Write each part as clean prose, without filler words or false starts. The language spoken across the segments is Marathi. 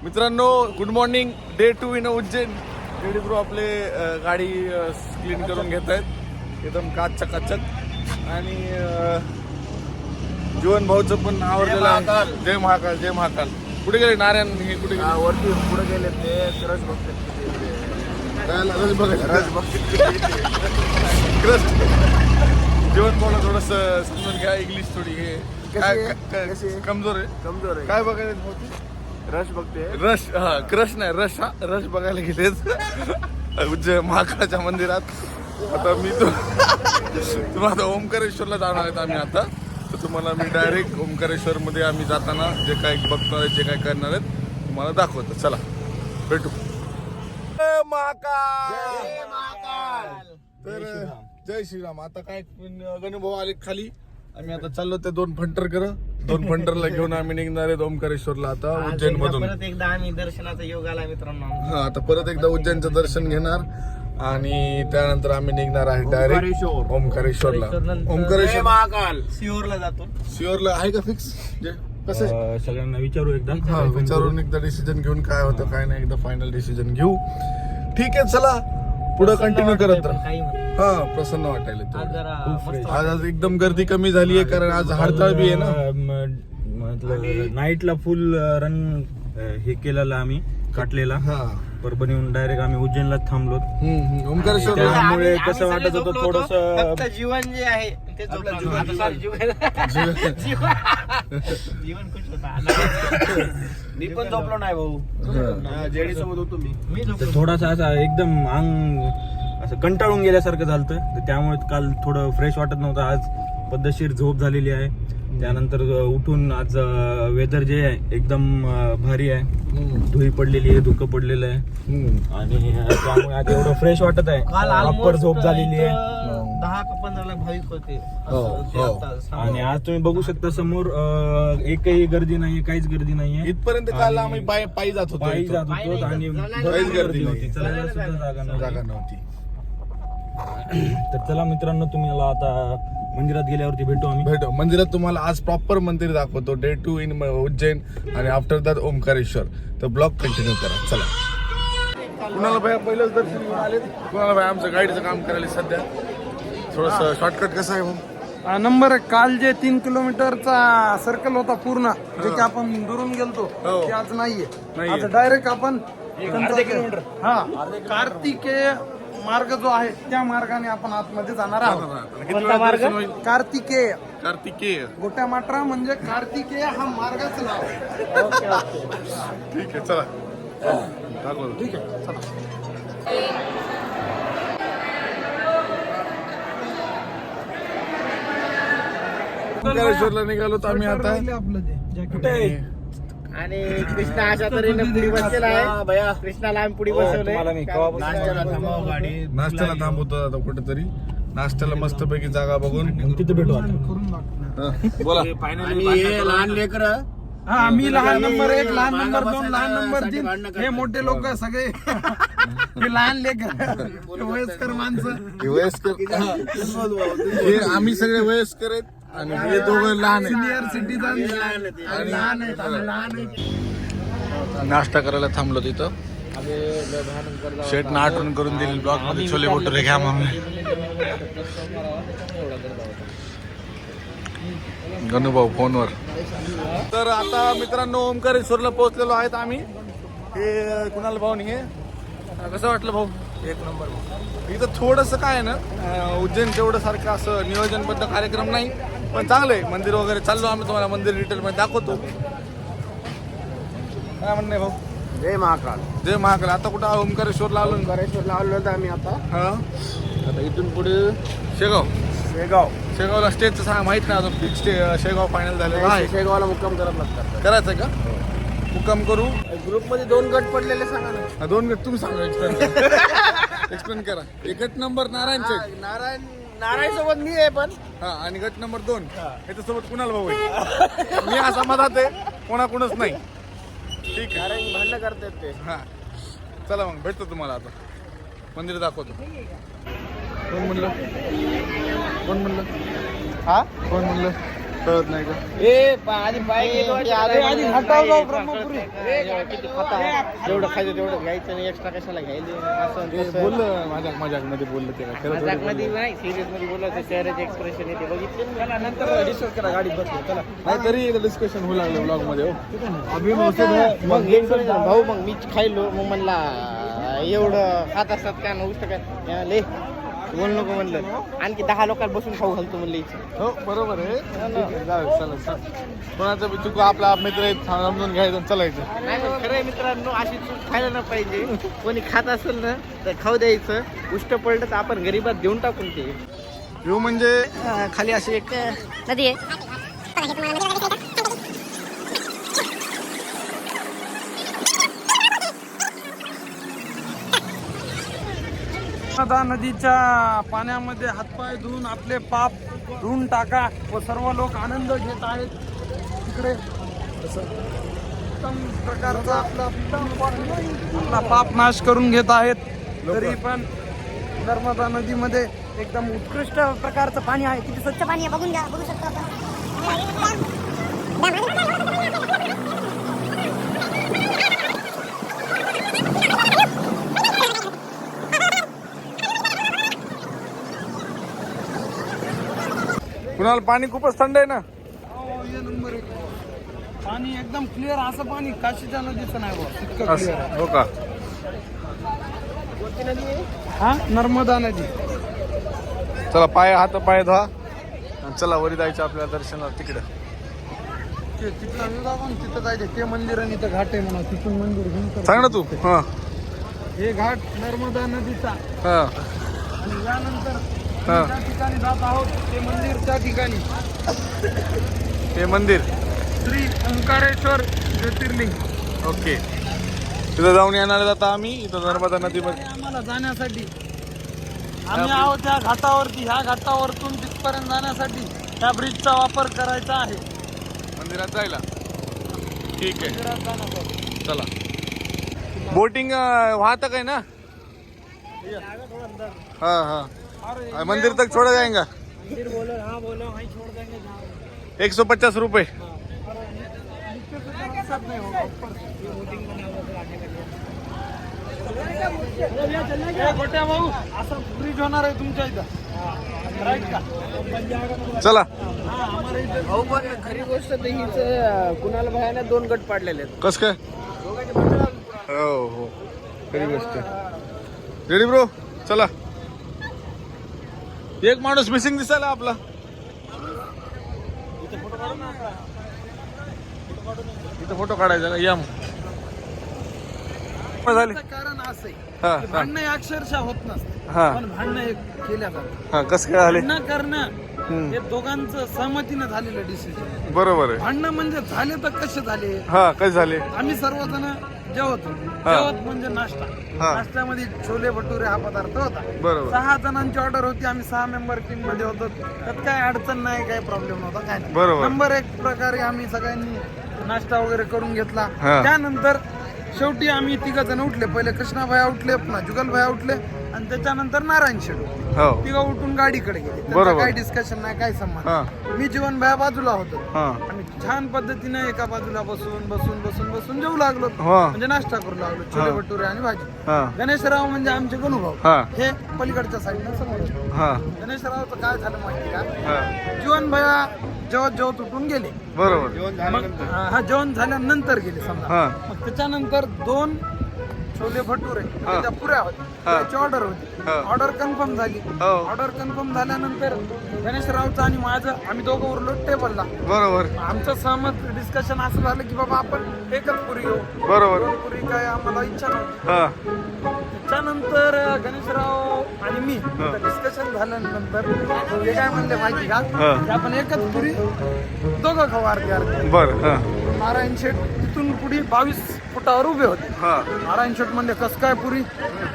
मित्रांनो good morning. Day 2 in Ujjain. Ready bro आपले गाडी क्लीन करून घेत आहेत एकदम काचक आणि जीवन भाऊचं पण आवडलेलं आहे. जय महाकाल जय महाकाल. कुठे गेले नारायण? हे कुठे गेले? वरती पुढे गेले ते रस बघतात. रस बघायला जीवन भाऊला थोडस समजून घ्या. इंग्लिश थोडी हे कमजोर आहे. काय बघायला? रस बघते. रश हा क्रश नाही रश. हा रश बघायला गेलेत उज्जैन महाकाळच्या मंदिरात. आता मी तुम्हाला आता ओंकारेश्वरला जाणार आहेत आम्ही आता. तर तुम्हाला मी डायरेक्ट ओंकारेश्वर मध्ये आम्ही जाताना जे काय बघणार आहेत जे काय करणार आहेत तुम्हाला दाखवतो. चला भेटू. तर जय श्रीराम. आता काय गणभाऊ आले खाली. आम्ही आता चाललो ते 2 फंटर फंटरला घेऊन आम्ही निघणार आहेत ओंकारेश्वरला आता उज्जैन मधून. परत एकदा आम्ही दर्शनाचा योग आला मित्रांनो. हा आता परत एकदा उज्जैनचं दर्शन घेणार आणि त्यानंतर आम्ही निघणार आहे डायरेक्ट ओंकारेश्वरला. ओंकारेश्वर महाकाल सिहोरला जातो. सिओरला आहे का फिक्स? कसं सगळ्यांना विचारू एकदा. हा विचारून एकदा डिसिजन घेऊन काय होतं काय नाही एकदा फायनल डिसिजन घेऊ. ठीक आहे चला पुढे कंटिन्यू करत राहा. काही म्हणा. हा प्रसन्न वाटायला आज तेवढं. जरा मस्त आज एकदम गर्दी कमी झाली आहे कारण आज हरताळ बी आहे ना. नाईटला फुल रन हे केलेलं आम्ही काटलेला. हा परभणीहून डायरेक्ट आम्ही उज्जैनला थांबलो. ओंकारेश्वर त्यामुळे आम्ही कसं वाटत सगळे होतं झोपलो होतो. थोडंसं. फक्त जीवन जे आहे ते झोपलं. जीवन आता sorry, जीवन खुश होता. मी पण झोपलो नाही भाऊ. जेडी सोबत होतो मी झोपलो. थोडासा असा एकदम अंग असं कंटाळून गेल्यासारखं झालं. तर त्यामुळे काल थोडं फ्रेश वाटत नव्हतं. आज पद्धतशीर झोप झालेली आहे. त्यानंतर उठून आज वेदर जे आहे एकदम भारी आहे. धुळी पडलेली आहे धुकं पडलेलं आहे आणि त्यामुळे आज एवढं फ्रेश वाटत आहे. काल प्रॉपर almost झोप झालेली आहे. 10 का 15 लाख भाविक होते. हो, असं ते हो. आता सांगू. आणि आज तुम्ही बघू शकता समोर एकही गर्दी नाहीये काहीच गर्दी नाहीये. इथपर्यंत काल आम्ही पायी जात होतो. पायी जात पायी होतो नाही आणि जात. भरपूर काहीच गर्दी गर्दी नाही. होती. चालायला सुद्धा जागा जागा नव्हती. नव्हती. तर चला मित्रांनो तुम्हाला आता मंदिरात गेल्यावरती भेटू आम्ही. भेटू मंदिरात. तुम्हाला आज प्रॉपर मंदिर दाखवतो. डे 2 इन उज्जैन आणि आफ्टर दॅट ओंकारेश्वर. तर ब्लॉग कंटिन्यू करा. चला. कुणाला भाई पहिलंच दर्शन घेऊन आले. कुणाला भाई आमचं गाडीचं काम करायला सध्या थोडस शॉर्टकट कसं आहे भाऊ? नंबर एक. काल जे 3 किलोमीटरचा सर्कल होता पूर्ण जे की आपण दुरून गेलतो हो. ते आज नाहीये. नाहीये. आता डायरेक्ट आपण हा कार्तिकेय मार्ग जो आहे त्या मार्गाने आपण आतमध्ये जाणार आहोत. किती वेळा दर्शन होईल? कार्तिकेय कार्तिकेय. गोट्या माट्रा म्हणजे कार्तिकेय हा मार्गाच नाव. ठीक आहे चला दाखवतो. ठीक आहे चला. ओंकारेश्वरला निघालो तर आम्ही आता. आपलं ते कुठे आहे? आणि कृष्णा अशा तऱ्हेने पुढे बसलेला आहे. कृष्णाला आम्ही पुढे तुम्हाला मी केव्हा बसवलंय. नाश्त्याला थांबवतो आता कुठेतरी. नाश्त्याला मस्तपैकी जागा बघून तिथे भेटू आता. करून दाखव. बोला. लहान लेकर हा मी लहान नंबर 1 लहान नंबर 2 लहान नंबर 3 हे मोठे लोक सगळे हे लहान लेकर वयस्कर माणसं. हे वयस्कर हे आम्ही सगळे वयस्कर आहेत आणि हे दोघं लहान आहेत. सिनियर सिटीजन आणि लहान आहेत आम्ही लहान आहेत. नाश्ता करायला थांबलो तिथं. शेटनं आठवण करून दिली ब्लॉग मध्ये छोले भटुरे घ्या मग. गणूभाऊ फोनवर. तर आता मित्रांनो ओंकारेश्वरला पोहोचलेलो आहेत आम्ही. हे कुणाल भाऊ हे कसं वाटलं भाऊ? एक नंबर. इथं थोडंसं काय आहे ना उज्जैन तेवढं सारखं असं नियोजनबद्ध कार्यक्रम नाही पण चांगलं आहे. मंदिर वगैरे चाललो आम्ही तुम्हाला मंदिर डिटेलमध्ये दाखवतो. काय म्हणणं आहे भाऊ? जय महाकाल. जय महाकाल. आता कुठं ओंकारेश्वरला आलो? ओंकारेश्वरला आलो होतो आम्ही आता. हा आता इथून पुढे शेगाव. शेगावला स्टेजचं सांगा माहित नाही अजून. फिक्स शेगाव फायनल झालेलं आहे. शेगावला मुक्काम करत लागतात. करायचंय का? मुक्काम करू. ग्रुप मध्ये 2 गट पडलेले सांगा ना. 2 गट तुम्ही सांगा. एक्सप्लेन करा. एक गट नंबर नारायणचे. नारायण सोबत मी आहे पण. हा आणि गट नंबर 2 याच्यासोबत कुणाला भाऊ आहे. मी असा मधात आहे कोणाकुणच नाही. ठीक आहे. नारायण भांडणं करतात ते. हा चला मग भेटतो तुम्हाला आता. मंदिर दाखवतो. कोण म्हणलं? हा कोण म्हणलं? कळत नाही का? आधी बाईक आधी घाटावर जाऊ ब्रह्मपुरी. किती खाता जेवढं खायचं तेवढं घ्यायचं आणि एक्स्ट्रा कशाला घ्यायला असं ते तसं. बोललं माझ्या मध्ये बोललं ते काय खरं मजाक थोडी मध्ये बोललं. नाही सिरियस मध्ये बोललं चेहऱ्याचे एक्सप्रेशन येते बघितले ना. चला नंतर डिस्कस करा गाडीत बसलो चला. नाही तरी डिस्कशन होऊ लागलं ब्लॉग मध्ये मग भाऊ मग मी खायलो मग म्हणला एवढं खात असतात काय नुसतं काय ले बोल नको म्हणलं आणखी 10 लोकांना बसून खाऊ घालतो म्हणलं इथे. हो बरोबर आहे ठीक आहे, जाऊ, चला चल. कोणाचं बी चुक आपला मित्र आहे समजून घ्यायचं आणि चालायचं. नाही पण खरं आहे मित्रांनो अशी चूक खायला ना पाहिजे. कोणी खात असेल ना तर खाऊ द्यायचं. उष्ट पडलं तर आपण गरीबात देऊन टाकून ते. व्ह्यू म्हणजे खाली अशी एक नदी आहे. नर्मदा नदीच्या पाण्यामध्ये हातपाय धुवून आपले पाप धुवून टाका व सर्व लोक आनंद घेत आहेत. तिकडे उत्तम प्रकारचा आपला पाप नाश करून घेत आहेत. तरी पण नर्मदा नदीमध्ये एकदम उत्कृष्ट प्रकारचं पाणी आहे. किती स्वच्छ पाणी आहे बघून घ्या, बघू शकतो आपण. कुणाला पाणी खूपच थंड आहे ना. हे नंबर एक. पाणी एकदम क्लिअर असं पाणी काशीच्या नदीचं नाही बघ इतकं असं, क्लिअर आहे. हो का? हा नर्मदा नदी. चला हात पाय धुवा आणि चला वरी जायचं आपल्या दर्शनाला तिकडं. तिथला व्ह्यू दाखव ना, तिथं जायचं ते मंदिर आणि इथं घाट आहे म्हणा. तिथून मंदिर घेऊन कर. सांग ना तू. हा हे घाट नर्मदा नदीचा हा आणि यानंतर हा. ज्या ठिकाणी जात आहोत ते मंदिर त्या ठिकाणी हे मंदिर श्री ओंकारेश्वर ज्योतिर्लिंग. ओके. तिथं जाऊन येणार जाता आम्ही इथं नर्मदा नदीमध्ये. आम्हाला जाण्यासाठी आम्ही आहोत त्या घाटावरती. ह्या घाटावरतून तिथपर्यंत जाण्यासाठी त्या ब्रिजचा वापर करायचा आहे. मंदिरात जायला ठीक आहे. मंदिरात जाण्यासाठी चला. बोटिंग वहां तक है ना. हाँ हाँ मंदिर तक छोड़ा जाएगा. मंदिर बोलो हाँ बोलो वहीं छोड़ देंगे जहाँ 150 रुपये. नीचे से जरा सब नहीं होगा ऊपर से ये बोटिंग बना हुआ है आगे करके. गोट्या भाऊ असं ब्रिज होणार आहे तुमच्या इथं राईट का. चला. हा आम्हाला इथं भाऊ पण खरी गोष्ट तर हीच कुणाला भयाने 2 गट पाडलेले आहेत. कस काय. हो हो खरी गोष्ट. रेडी ब्रो चला. एक माणूस मिसिंग दिसायला आपला. इथं फोटो काढायचा का. या मग झाले. कारण असं आहे हा की हा भांडणं अक्षरशः होत नसते हा पण भांडणं एक केल्या जातात. हा कस काय झाले. भांडणं करणं हे दोघांचं सहमतीनं झालेलं डिसिजन. बरोबर आहे. भांडणं म्हणजे झाले तर कसे झाले. हा कसे झाले. आम्ही सर्वजण जेवत होतो. हा. जेवत म्हणजे नाश्ता. हा. नाश्त्यामध्ये छोले भटुरे हा पदार्थ होता. बरोबर. 6 जणांची ऑर्डर होती. आम्ही 6 मेंबर टीम मध्ये होतो. त्यात काय अडचण नाही, काही प्रॉब्लेम नव्हता, काय नाही. बरोबर. नंबर 1 प्रकारे आम्ही सगळ्यांनी नाश्ता वगैरे करून घेतला. हा. त्यानंतर शेवटी आम्ही 3 जण उठले. पहिले कृष्णाभाई उठले, पुन्हा जुगलभाई उठले आणि त्याच्यानंतर नारायण शेठ उठले. हो 3 उठून गाडीकडे गेले. त्यांचं बरोबर. काही डिस्कशन नाही, काही संबंध. हा मी जीवन भाया बाजूला होतो. हा आम्ही छान पद्धतीने एका बाजूला बसून जेवू लागलो. हा. म्हणजे नाश्ता करू लागलो. छोले भटुरे आणि भाजी. हा गणेशराव म्हणजे आमचे गणूभाऊ. हा हे पलीकडच्या साईडला समोर होते. हा गणेशरावचं काय झालं माहिती का. हा जीवन भया जेवत उठून गेले. बरोबर. मग हा जेवण झाल्यानंतर गेले समजा. हा मग त्याच्यानंतर 2 छोले भटुरे त्या पुऱ्या होत्या. त्याची ऑर्डर होती. हा. ऑर्डर कन्फर्म झाली. हो. ऑर्डर कन्फर्म झाल्यानंतर गणेशरावचं आणि माझं आम्ही दोघं उरलो टेबलला. बरोबर. आमचं सहमत डिस्कशन असं झालं की बाबा आपण एकच पुरी घेऊ. बरोबर. 2 पुरी काय आम्हाला इच्छा नव्हती. हा त्याच्यानंतर गणेशराव आणि मी डिस्कशन झाल्यानंतर हे काय म्हणले माहिती का हा. की आपण एकच पुरी दोघं खाऊ अर्धी. बर. हा नारायण शेठ तिथून पुढे 22 फुटावर उभे होते. हा नारायण शेठ म्हणले कस काय पुरी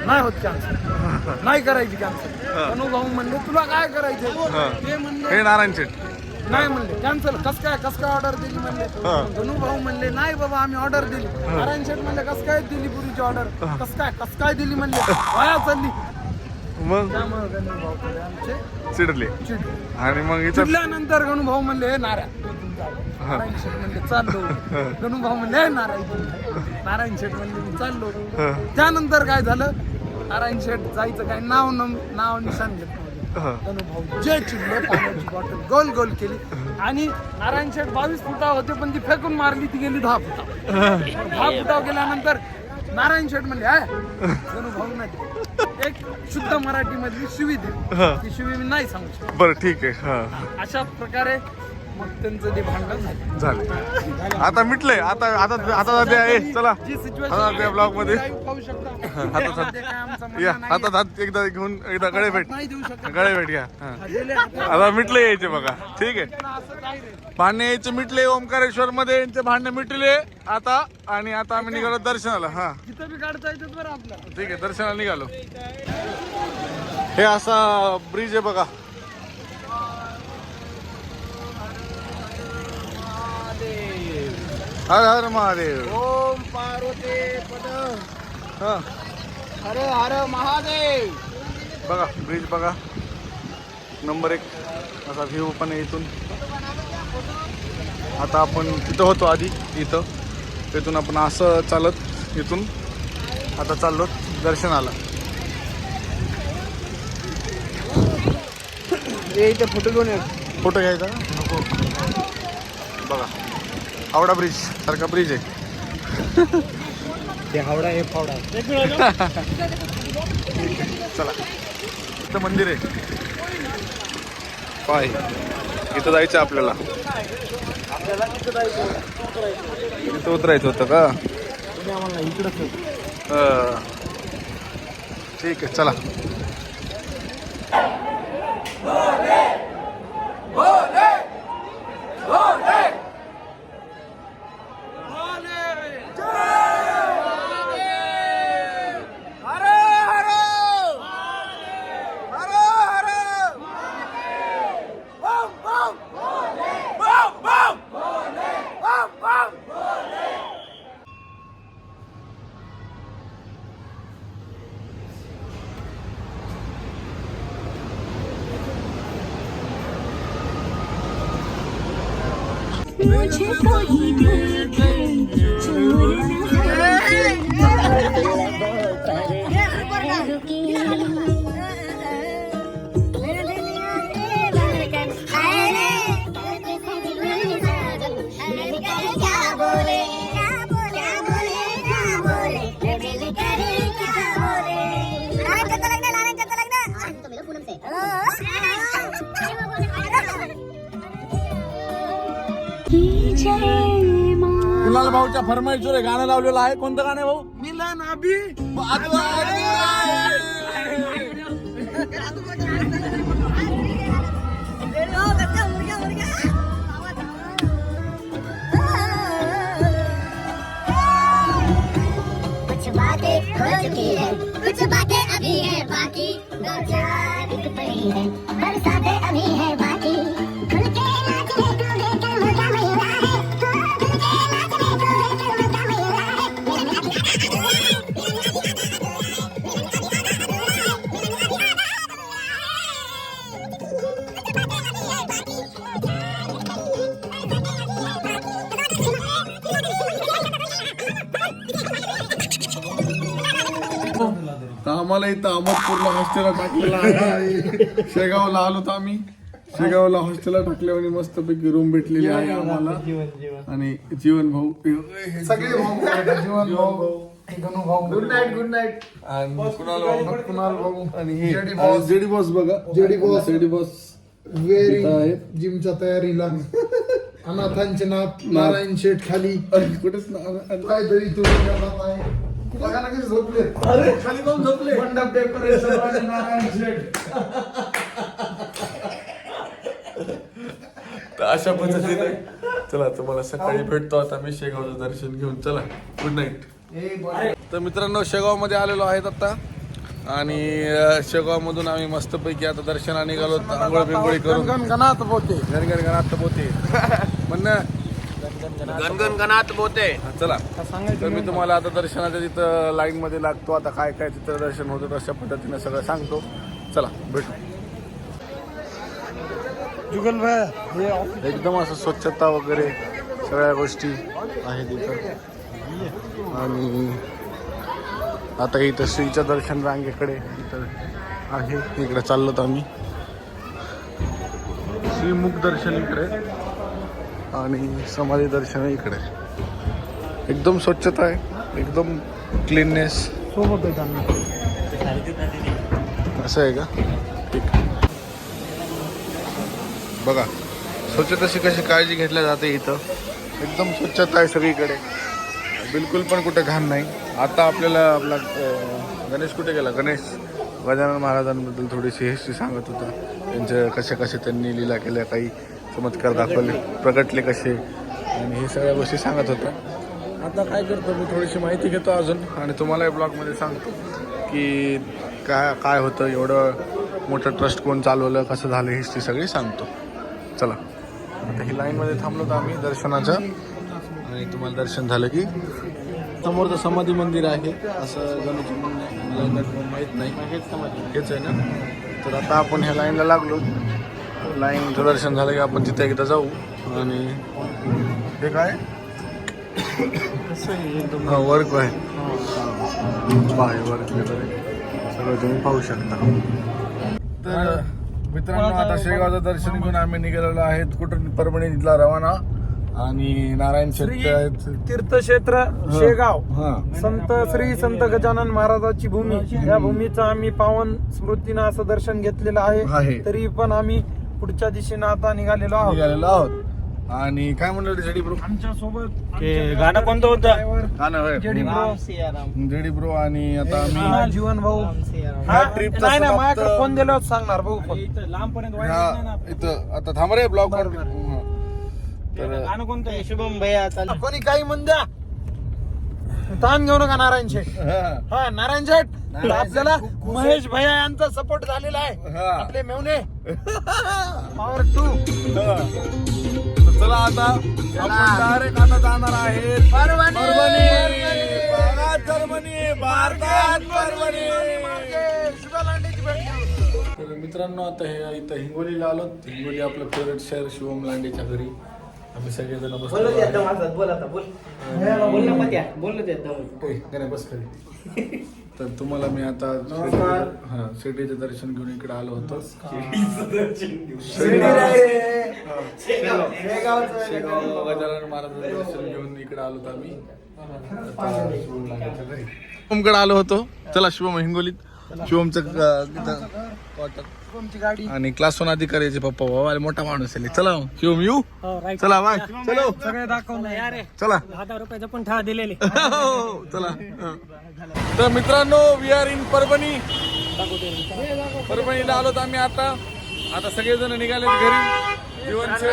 नाही होत कॅन्सल, नाही करायची कॅन्सल. अनुभाऊ म्हणले तुला काय करायचे. ते म्हणले हे नारायण शेठ. नाही म्हणले कॅन्सल. कस काय ऑर्डर दिली म्हणले. धनुभाऊ म्हणले नाही बाबा आम्ही ऑर्डर दिली. नारायण शेठ म्हणले कस काय दिली पुरीची ऑर्डर. कस काय दिली म्हणले वाया चालली. मग त्यामुळे गणू भाऊकडे आमचे चिडले चिडले. आणि मग इथं चिडल्यानंतर गणू भाऊ म्हणले "हे नारायण इथून चाल." नारायण शेठ म्हणले चाललो. गणू भाऊ म्हणले "हे नारायण इथून चाल." नारायण शेठ म्हणले मी चाललो. त्यानंतर काय झालं, नारायण शेठ जायचं काय नाव निशाण घेत नव्हते. गणू भाऊ जे चिडले, पाण्याची बॉटल गोल गोल केली आणि नारायण शेठ 22 फुटा होते पण ती फेकून मारली, ती गेली 10 फुटा. 10 फुटावर गेल्यानंतर नारायण शेठ म्हणले गणू भाऊ नाही एक शुद्ध मराठी मधली शिवी दिली, ती शिवी मी नाही सांगू शकत. बरं ठीक आहे. हा अशा प्रकारे मग त्यांचं ते भांडण झालं. झाले आता मिटलंय. आता आता आता सध्या आहे. चला जी आता त्या ब्लॉग मध्ये पाहू शकता. आता त्यामध्ये काय आमचं म्हणणं या नाही. हातात हात एकदा घेऊन एकदा गळे भेट, नाही देऊ शकत. गळे भेट घ्या. हा. दिले हातात. आता मिटले यायचे बघा. ठीक आहे, असं काय रे. भांडणे यायचे मिटले. ओमकारेश्वर मध्ये यांचे भांडणे मिटले आता. आणि आता आम्ही निघालो दर्शनाला. हा तिथं बी काढता येतात बरं आपल्याला. ठीक आहे, दर्शनाला निघालो. हे असा ब्रिज आहे बघा. हर हर महादेव. ओम पार्वती पद हा हर हर महादेव. बघा ब्रिज बघा, नंबर 1 असा व्ह्यू पण आहे इथून. आता आपण तिथं होतो आधी, इथून आपण असं चालत इथून आता चाललो दर्शनाला. इथे फोटो घेऊन ये. फोटो घ्यायचा नको. बघा हावडा ब्रिज सारखा ब्रिज आहे. ते हावडा हे फावडा. चला इथं मंदिर आहे पाय, इथं जायचं आपल्याला. इथं उतरायचं होतं का? ठीक आहे चला. मुझे कोई देखे चोर कुणाल भाऊच्या फरमाईशवर हे गाणं लावलेलं आहे. कोणतं गाणं आहे भाऊ? मिलन अभी कुछ बातें हो चुकी है, कुछ बातें अभी है बाकी, दो चार दिख पड़ी है, बरसातें अभी है बाकी. खुल के नाचने को लेकर मुद्दा मेरा है, खुल के नाचने को लेकर मुद्दा मेरा है. आम्हाला इथं अहमदपूरला हॉस्टेलला टाकलेला आहे. शेगावला आलो तर आम्ही शेगावला हॉस्टेलला टाकल्यावर मस्तपैकी रूम भेटलेली आहे आम्हाला. आणि जीवन भाऊ सगळे जीवन भाऊ, गणू भाऊ, गुड नाईट. आणि कुणाल भाऊ आणि हे जेडी बॉस बघा. जेडी बॉस व्हेरी जिमच्या तयारीला. अनाथांचे नाथ नारायण शेठ खाली कुठेच काहीतरी तू बघा ना कसे झोपले. अरे खाली कोण झोपले? मंडप डेकोरेशन आणि नारायण शेठ. तर अशा पद्धतीने चला तुम्हाला सकाळी भेटतो. आता मी शेगावचं दर्शन घेऊन. चला गुड नाईट. तर मित्रांनो शेगावमध्ये आलेलो आहेत आता. आणि शेगावमधून आम्ही मस्तपैकी आता दर्शनाला निघालो. आंघोळ बिंगोळी करून गणगणात बोलते. गणगणात बोते म्हणणं गणगणात बोते. चला. तर मी तुम्हाला आता दर्शनाच्या तिथं लाईन मध्ये लागतो. आता काय काय तिथं दर्शन होतं तशा पद्धतीने सगळं सांगतो. चला भेटू. जुगल भाई एकदम असं स्वच्छता वगैरे सगळ्या गोष्टी आहेत इथं. आणि आता इथं श्रीच्या दर्शन रांगेकडे इथं आहे, इकडे चाललो तर आम्ही श्रीमुख दर्शन इकडे आणि समाधी दर्शन इकडे. एकदम स्वच्छता आहे, एकदम क्लीननेस सोबत आहे त्यांना. असं आहे का? ठीक. बघा स्वच्छतेची कशी काळजी घेतली जाते इथं. एकदम स्वच्छता आहे सगळीकडे, बिलकुल पण कुठे घाण नाही. आता आपल्याला आपला गणेश कुठे गेला? गणेश गजानन महाराजांबद्दल थोडीशी हिस्ट्री सांगत होता. त्यांचे कसे कसे त्यांनी लीला केल्या, काही चमत्कार दाखवले, प्रगटले कसे, आणि हे सगळ्या गोष्टी सांगत होता. आता काय करतो मी थोडीशी माहिती घेतो अजून आणि तुम्हाला या ब्लॉगमध्ये सांगतो की काय होतं, एवढं मोठं ट्रस्ट कोण चालवलं, कसं झालं, हिस्ट्री सगळी सांगतो. चला आता ही लाईनमध्ये थांबलो तर आम्ही दर्शनाचं, आणि तुम्हाला दर्शन झालं की समोरचं समाधी मंदिर आहे असं जणूची मला माहीत नाही. हेच आहे ना. तर आता आपण ह्या लाईनला लागलो. लाईनचं दर्शन झालं की आपण तिथे एकदा जाऊ. आणि हे काय वर्क आहे, वर्क वगैरे सगळं तुम्ही पाहू शकता. तर मित्रांनो आता शेगावचं दर्शन घेऊन आम्ही निघालेलो आहेत. कुठून? परभणी इथला रवाना. आणि नारायण शेत तीर्थक्षेत्र शेगाव, हा श्री संत गजानन महाराजाची भूमी, या भूमीचं आम्ही पावन स्मृतीनं असं दर्शन घेतलेलं आहे. तरी पण आम्ही पुढच्या दिशेनं आता निघालेलो आहोत. आणि काय म्हणलं जेडी ब्रो? आमच्या सोबत गाणं कोणतं होतं? गाणं जेडी ब्रो. आणि आता आम्ही जीवन भाऊ. ट्रिपचा नाही ना, समाप्त- माझ्याकडे फोन दिल्यावर सांगणार भाऊ. लांब पर्यंत इथं आता थांब रे ब्लॉग वर. तर गाणं कोणतं आहे? शुभम भैया चाल. कोणी काही म्हण द्या, ताण घेऊ नका नारायण शेठ. हा नारायण शेठ, आपल्याला महेश भैया यांचा सपोर्ट झालेला आहे. आपले मेवणे पॉवर 2. चला आता आपण डायरेक्ट आता जाणार आहे परभणी. भारतात परभणी. तर मित्रांनो आता हे इथं हिंगोलीला आलो. हिंगोली आपलं फेवरेट शहर, शिवम लांडेच्या घरी आम्ही सगळेजण बसलो. बस खाली. तर तुम्हाला मी आता शिर्डीचं दर्शन घेऊन इकडे आलो होतो. शेगाव गजानन महाराजांचं दर्शन घेऊन इकडे आलो होतो आम्ही. शिवमकडे आलो होतो. चला शिवम हिंगोलीत शिवमचं क्वार्टर गाडी आणि क्लास 1 अधिकाऱ्याचे पप्पा बाबा मोठा माणूस आहे. चला शिवम येऊ. चला बाय. चलो सगळे दाखवलं. चला. 1000 रुपयाचं पण ठा दिलेले. चला. तर मित्रांनो वी आर इन परभणी. परभणीला आलो तर आम्ही आता सगळेजण निघाले घरी. जीवनचे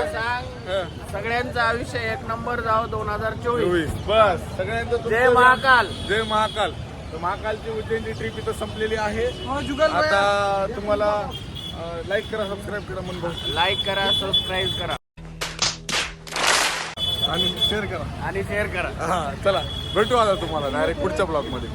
सगळ्यांचं आयुष्य एक नंबर जावं 2024. बस सगळ्यांचं जय महाकाल. जय महाकाल. तर महाकालची उज्जैनची ट्रिप इथं संपलेली आहे. जुगल आता तुम्हाला लाईक करा, सबस्क्राईब करा, म्हणतो लाईक करा, सबस्क्राईब करा आणि शेअर करा. आणि शेअर करा. हा चला भेटू आता तुम्हाला डायरेक्ट पुढच्या ब्लॉग मध्ये.